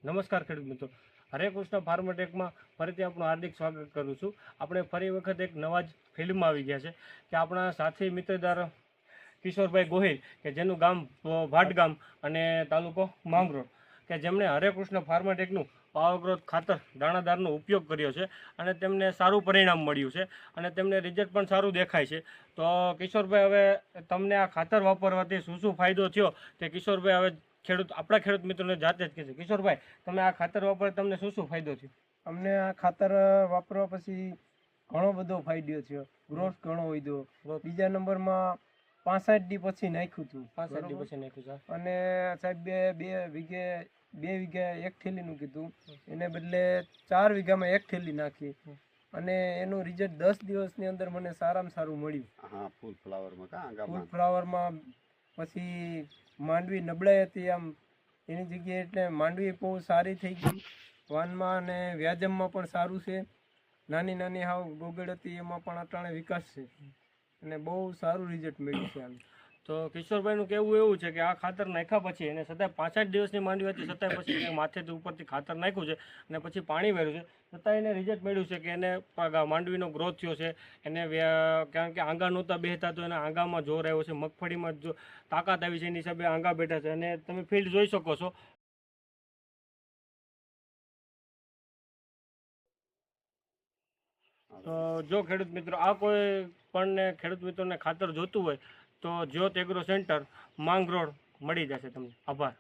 નમસ્કાર ખેડૂત મિત્રો, હરે કૃષ્ણ ફાર્મટેકમાં ફરીથી આપણું હાર્દિક સ્વાગત કરું છું। આપણે ફરી વખત એક નવા જ ફિલ્ડમાં આવી ગયા છે કે આપણા સાથી મિત્રદાર કિશોરભાઈ ગોહિલ કે જેનું ગામ ભાટ ગામ અને તાલુકો માંગરોળ કે જેમણે હરે કૃષ્ણ ફાર્મટેકનું પાવર ગ્રોથ ખાતર દાણાદારનો ઉપયોગ કર્યો છે અને તેમને સારું પરિણામ મળ્યું છે અને તેમને રિઝલ્ટ પણ સારું દેખાય છે। તો કિશોરભાઈ, હવે તમને આ ખાતર વાપરવાથી શું ફાયદો થયો તે કિશોરભાઈ હવે આપણા ખેડૂત મિત્રોને જાતે જ કહેશે। કિશોરભાઈ, તમે આ ખાતર વાપરે તમને શું ફાયદો થયો? અમને આ ખાતર વાપરવા પછી ઘણો બધો ફાયદો થયો, ગ્રોથ ઘણો વધ્યો। બીજા નંબરમાં 65 દી પછી નાખ્યું હતું, 65 દી પછી નાખ્યું છે અને સાહેબ બે વીઘા એક થેલીનું કીધું, એને બદલે 4 વીઘામાં એક થેલી નાખી અને એનું રિઝલ્ટ 10 દિવસની અંદર મને સારામાં સારું મળ્યું। હા, ફૂલ ફ્લાવરમાં પછી માંડવી નબળાઈ હતી, આમ એની જગ્યાએ એટલે માંડવી બહુ સારી થઈ ગઈ, વાનમાં અને વ્યાજમમાં પણ સારું છે। નાની નાની હાવ ગોગડ હતી એમાં પણ અટાણે વિકાસ છે અને બહુ સારું રિઝલ્ટ મળ્યું છે આનું। તો કિશોરભાઈનું કહેવું એવું છે કે આ ખાતર નાખ્યા પછી એને છતાંય 65 દિવસની માંડવી હતી, છતાંય પછી માથેથી ઉપરથી ખાતર નાખ્યું છે અને પછી પાણી વાળ્યું છે, છતાં એને રિઝલ્ટ મળ્યું છે કે એને માંડવીનો ગ્રોથ થયો છે, એને કારણ કે આંગા નહોતા બેહતા તો એના આંગામાં જોર આવ્યો છે, મગફળીમાં જો તાકાત આવી છે એની હિસાબે આંગા બેઠા છે અને તમે ફિલ્ડ જોઈ શકો છો। તો જો ખેડૂત મિત્રો આ કોઈ પણ ખેડૂત મિત્રોને ખાતર જોતું હોય તો જ્યોત એગ્રો સેન્ટર માંગરોળ મળી જશે તમને। આભાર।